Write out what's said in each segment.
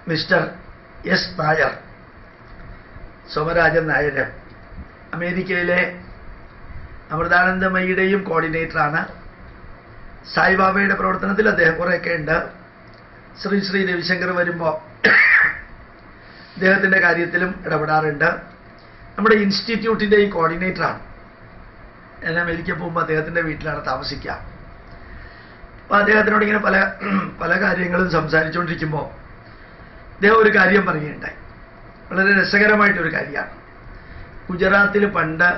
Mister S Nair, Somarajan Nair, അമേരിക്കയിലെ അമൃതാനന്ദമയിയുടെയും കോർഡിനേറ്ററാണ്. സായിബാബയുടെ പ്രവർത്തനത്തിൽ അദ്ദേഹം കുറേയൊക്കെ ഉണ്ട്. ശ്രീ രവിശങ്കർ വരുമ്പോൾ അദ്ദേഹത്തിൻ്റെ കാര്യത്തിലും ഇടപെടാറുണ്ട്. നമ്മുടെ ഇൻസ്റ്റിറ്റ്യൂട്ടിൻ്റെയും കോർഡിനേറ്ററാണ്. ഞാൻ അമേരിക്ക പോകുമ്പോൾ അദ്ദേഹത്തിൻ്റെ വീട്ടിലാണ് താമസിക്കുക. അപ്പോൾ അദ്ദേഹത്തിനോട് ഇങ്ങനെ പല കാര്യങ്ങളും സംസാരിച്ചുകൊണ്ടിരിക്കുമ്പോൾ അദ്ദേഹം ഒരു കാര്യം പറയുകയുണ്ടായി. വളരെ രസകരമായിട്ടൊരു കാര്യമാണ്. ഗുജറാത്തിൽ പണ്ട്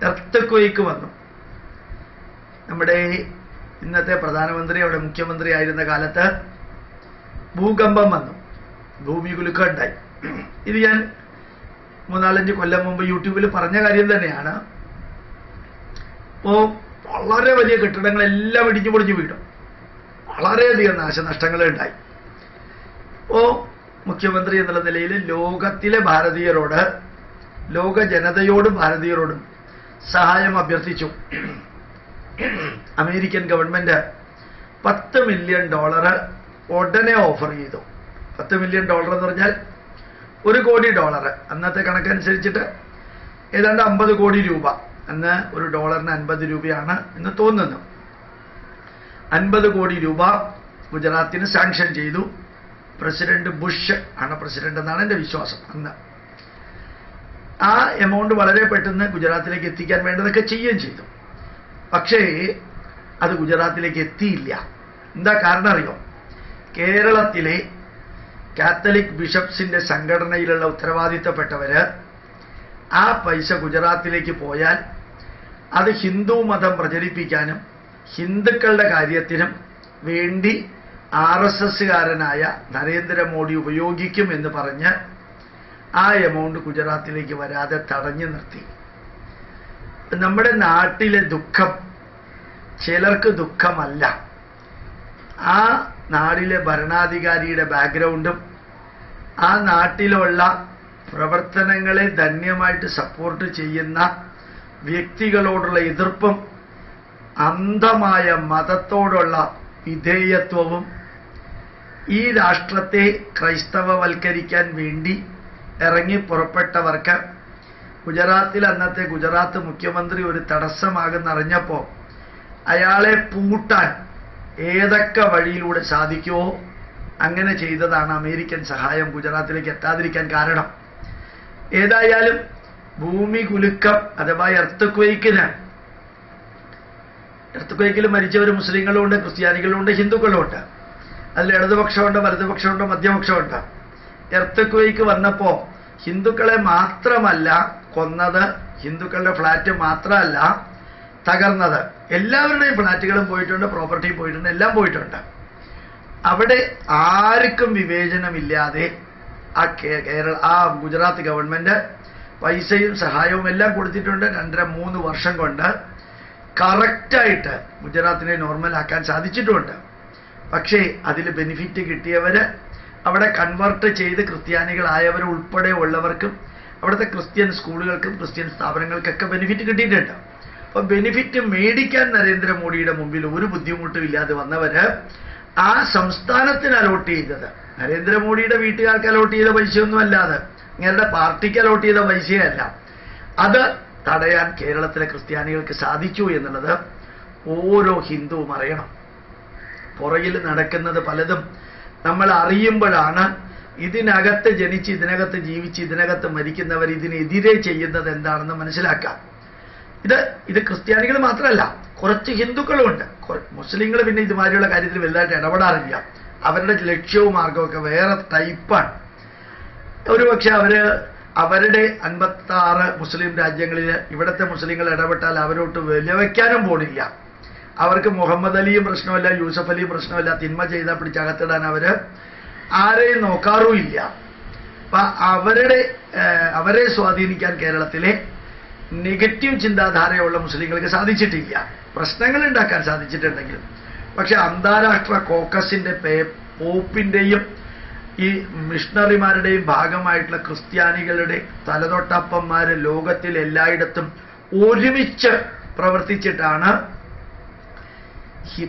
എർത്ത് വന്നു. നമ്മുടെ ഇന്നത്തെ പ്രധാനമന്ത്രി അവിടെ മുഖ്യമന്ത്രി ആയിരുന്ന കാലത്ത് ഭൂകമ്പം വന്നു, ഭൂമി കുലുക്കം ഉണ്ടായി. ഇത് ഞാൻ 3-4 കൊല്ലം മുമ്പ് യൂട്യൂബിൽ പറഞ്ഞ കാര്യം തന്നെയാണ്. അപ്പോൾ വളരെ വലിയ കെട്ടിടങ്ങളെല്ലാം ഇടിഞ്ഞു പൊളിഞ്ഞു വീണു, വളരെയധികം നാശനഷ്ടങ്ങൾ ഉണ്ടായി. അപ്പോൾ മുഖ്യമന്ത്രി എന്നുള്ള നിലയിൽ ലോകത്തിലെ ഭാരതീയരോട്, ലോക ജനതയോടും ഭാരതീയരോടും സഹായം അഭ്യർത്ഥിച്ചു. അമേരിക്കൻ ഗവൺമെന്റ് $10 മില്യൺ ഉടനെ ഓഫർ ചെയ്തു. $10 മില്യൺ എന്ന് പറഞ്ഞാൽ $1 കോടി. അന്നത്തെ കണക്കനുസരിച്ചിട്ട് ഏതാണ്ട് 50 കോടി രൂപ. അന്ന് ഒരു ഡോളറിന് 50 രൂപയാണ് എന്ന് തോന്നുന്നു. 50 കോടി രൂപ ഗുജറാത്തിന് സാങ്ഷൻ ചെയ്തു. പ്രസിഡന്റ് ബുഷ് ആണ് പ്രസിഡന്റ് എന്നാണ് എൻ്റെ വിശ്വാസം. അന്ന് ആ എമൗണ്ട് വളരെ പെട്ടെന്ന് ഗുജറാത്തിലേക്ക് എത്തിക്കാൻ വേണ്ടതൊക്കെ ചെയ്യുകയും ചെയ്തു. പക്ഷേ അത് ഗുജറാത്തിലേക്ക് എത്തിയില്ല. എന്താ കാരണം അറിയോ? കേരളത്തിലെ കാത്തലിക് ബിഷപ്സിന്റെ സംഘടനയിലുള്ള ഉത്തരവാദിത്തപ്പെട്ടവര് ആ പൈസ ഗുജറാത്തിലേക്ക് പോയാൽ അത് ഹിന്ദു മതം പ്രചരിപ്പിക്കാനും ഹിന്ദുക്കളുടെ കാര്യത്തിനും വേണ്ടി RSSകാരനായ നരേന്ദ്രമോദി ഉപയോഗിക്കും എന്ന് പറഞ്ഞ് ആ എമൗണ്ട് ഗുജറാത്തിലേക്ക് വരാതെ തടഞ്ഞു നിർത്തി. നമ്മുടെ നാട്ടിലെ ദുഃഖം ചിലർക്ക് ദുഃഖമല്ല. ആ നാടിലെ ഭരണാധികാരിയുടെ ബാക്ക്ഗ്രൗണ്ടും ആ നാട്ടിലുള്ള പ്രവർത്തനങ്ങളെ ധന്യമായിട്ട് സപ്പോർട്ട് ചെയ്യുന്ന വ്യക്തികളോടുള്ള എതിർപ്പും അന്ധമായ മതത്തോടുള്ള വിധേയത്വവും ഈ രാഷ്ട്രത്തെ ക്രൈസ്തവവൽക്കരിക്കാൻ വേണ്ടി ഇറങ്ങി പുറപ്പെട്ടവർക്ക് ഗുജറാത്തിൽ അന്നത്തെ ഗുജറാത്ത് മുഖ്യമന്ത്രി ഒരു തടസ്സമാകുന്നറിഞ്ഞപ്പോൾ അയാളെ പൂട്ടാൻ ഏതൊക്കെ വഴിയിലൂടെ സാധിക്കുമോ അങ്ങനെ ചെയ്തതാണ് അമേരിക്കൻ സഹായം ഗുജറാത്തിലേക്ക് എത്താതിരിക്കാൻ കാരണം. ഏതായാലും ഭൂമി കുലുക്കം അഥവാ എർത്ത് മരിച്ചവർ മുസ്ലിങ്ങളുണ്ട്, ക്രിസ്ത്യാനികളുണ്ട്, ഹിന്ദുക്കളുണ്ട്. അതിൽ ഇടതുപക്ഷമുണ്ട്, വലതുപക്ഷമുണ്ട്, മധ്യപക്ഷമുണ്ട്. എർത്ത് വന്നപ്പോൾ ഹിന്ദുക്കളെ മാത്രമല്ല കൊന്നത്, ഹിന്ദുക്കളുടെ ഫ്ലാറ്റ് മാത്രമല്ല തകർന്നത്, എല്ലാവരുടെയും ഫ്ലാറ്റുകളും പോയിട്ടുണ്ട്, പ്രോപ്പർട്ടിയും പോയിട്ടുണ്ട്, എല്ലാം പോയിട്ടുണ്ട്. അവിടെ ആർക്കും വിവേചനമില്ലാതെ ആ ഗുജറാത്ത് ഗവൺമെന്റ് പൈസയും സഹായവും എല്ലാം കൊടുത്തിട്ടുണ്ട്. 2.5-3 വർഷം കൊണ്ട് കറക്റ്റായിട്ട് ഗുജറാത്തിനെ നോർമലാക്കാൻ സാധിച്ചിട്ടുമുണ്ട്. പക്ഷേ അതിൽ ബെനിഫിറ്റ് കിട്ടിയവര് അവിടെ കൺവേർട്ട് ചെയ്ത് ക്രിസ്ത്യാനികളായവർ ഉൾപ്പെടെ ഉള്ളവർക്കും അവിടുത്തെ ക്രിസ്ത്യൻ സ്കൂളുകൾക്കും ക്രിസ്ത്യൻ സ്ഥാപനങ്ങൾക്കൊക്കെ ബെനിഫിറ്റ് കിട്ടിയിട്ടുണ്ട്. അപ്പോൾ ബെനിഫിറ്റ് മേടിക്കാൻ നരേന്ദ്രമോദിയുടെ മുമ്പിൽ ഒരു ബുദ്ധിമുട്ടും ഇല്ലാതെ വന്നവര് ആ സംസ്ഥാനത്തിന് അലോട്ട് ചെയ്തത്, നരേന്ദ്രമോദിയുടെ വീട്ടുകാർക്ക് അലോട്ട് ചെയ്ത പൈസയൊന്നും അല്ലാതെ ഇങ്ങനെ പാർട്ടിക്ക് അലോട്ട് ചെയ്ത പൈസയല്ല, അത് തടയാൻ കേരളത്തിലെ ക്രിസ്ത്യാനികൾക്ക് സാധിച്ചു എന്നുള്ളത് ഓരോ ഹിന്ദുവും അറിയണം. പുറകിൽ നടക്കുന്നത് പലതും നമ്മൾ അറിയുമ്പോഴാണ് ഇതിനകത്ത് ജനിച്ച് ഇതിനകത്ത് ജീവിച്ച് ഇതിനകത്ത് മരിക്കുന്നവർ ഇതിനെതിരെ ചെയ്യുന്നത് എന്താണെന്ന് മനസ്സിലാക്കാം. ഇത് ക്രിസ്ത്യാനികൾ മാത്രമല്ല, കുറച്ച് ഹിന്ദുക്കളുമുണ്ട്. മുസ്ലിങ്ങൾ പിന്നെ ഇതുമാതിരിയുള്ള കാര്യത്തിൽ വലുതായിട്ട് ഇടപെടാറില്ല. അവരുടെ ലക്ഷ്യവും മാർഗമൊക്കെ വേറെ ടൈപ്പാണ്. ഒരുപക്ഷെ അവരുടെ 56 മുസ്ലിം രാജ്യങ്ങളിൽ ഇവിടുത്തെ മുസ്ലിങ്ങൾ ഇടപെട്ടാൽ അവരോട്ട് വിലവയ്ക്കാനും പോണില്ല. അവർക്ക് മുഹമ്മദ് അലിയും പ്രശ്നമല്ല, യൂസഫ് അലിയും പ്രശ്നമല്ല. തിന്മ ചെയ്താൽ പിടിച്ചകത്തിടാൻ അവര് ആരെയും നോക്കാറുമില്ല. അപ്പൊ അവരെ സ്വാധീനിക്കാൻ കേരളത്തിലെ നെഗറ്റീവ് ചിന്താധാരയുള്ള മുസ്ലിങ്ങൾക്ക് സാധിച്ചിട്ടില്ല. പ്രശ്നങ്ങൾ ഉണ്ടാക്കാൻ സാധിച്ചിട്ടുണ്ടെങ്കിലും. പക്ഷെ അന്താരാഷ്ട്ര കോക്കസിന്റെ പോപ്പിന്റെയും ഈ മിഷണറിമാരുടെയും ഭാഗമായിട്ടുള്ള ക്രിസ്ത്യാനികളുടെ തലതൊട്ടപ്പന്മാര് ലോകത്തിൽ എല്ലായിടത്തും ഒരുമിച്ച് പ്രവർത്തിച്ചിട്ടാണ്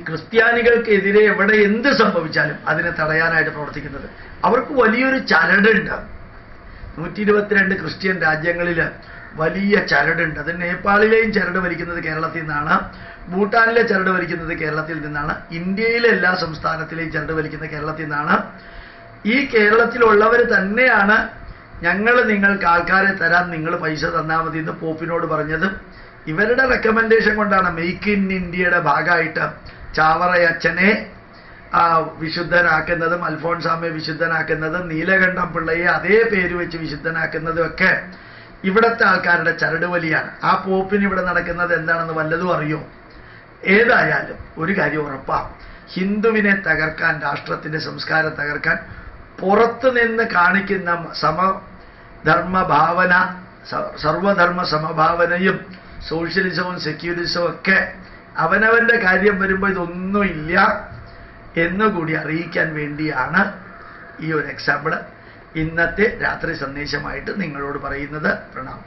ക്രിസ്ത്യാനികൾക്കെതിരെ എവിടെ എന്ത് സംഭവിച്ചാലും അതിനെ തടയാനായിട്ട് പ്രവർത്തിക്കുന്നത്. അവർക്ക് വലിയൊരു ചരടുണ്ട്. 122 ക്രിസ്ത്യൻ രാജ്യങ്ങളിൽ വലിയ ചരടുണ്ട്. അത് നേപ്പാളിലെയും ചരട് വലിക്കുന്നത് കേരളത്തിൽ നിന്നാണ്, ഭൂട്ടാനിലെ ചരട് വലിക്കുന്നത് കേരളത്തിൽ നിന്നാണ്, ഇന്ത്യയിലെ എല്ലാ സംസ്ഥാനത്തിലെയും ചരട് വലിക്കുന്നത് കേരളത്തിൽ നിന്നാണ്. ഈ കേരളത്തിലുള്ളവർ തന്നെയാണ് ഞങ്ങൾ നിങ്ങൾക്ക് ആൾക്കാരെ തരാൻ, നിങ്ങൾ പൈസ തന്നാൽ മതി എന്ന് പോപ്പിനോട് പറഞ്ഞത്. ഇവരുടെ റെക്കമെൻഡേഷൻ കൊണ്ടാണ് മെയ്ക്ക് ഇൻ ഇന്ത്യയുടെ ഭാഗമായിട്ട് ചാവറയച്ചനെ വിശുദ്ധനാക്കുന്നതും അൽഫോൺസാമയെ വിശുദ്ധനാക്കുന്നതും നീലകണ്ഠം പിള്ളയെ അതേ പേര് വെച്ച് വിശുദ്ധനാക്കുന്നതും ഒക്കെ ഇവിടുത്തെ ആൾക്കാരുടെ ചരടുവലിയാണ്. ആ പോപ്പിന് ഇവിടെ നടക്കുന്നത് എന്താണെന്ന് വല്ലതും അറിയോ? ഏതായാലും ഒരു കാര്യം ഉറപ്പാണ്, ഹിന്ദുവിനെ തകർക്കാൻ, രാഷ്ട്രത്തിന്റെ സംസ്കാരം തകർക്കാൻ പുറത്തു നിന്ന് കാണിക്കുന്ന സമധർമ്മഭാവന, സർവധർമ്മ സമഭാവനയും സോഷ്യലിസവും സെക്യുലറിസവും ഒക്കെ അവനവന്റെ കാര്യം വരുമ്പോൾ ഇതൊന്നുമില്ല എന്നുകൂടി അറിയിക്കാൻ വേണ്ടിയാണ് ഈ ഒരു എക്സാമ്പിൾ ഇന്നത്തെ രാത്രി സന്ദേശമായിട്ട് നിങ്ങളോട് പറയുന്നത്. പ്രണാമം.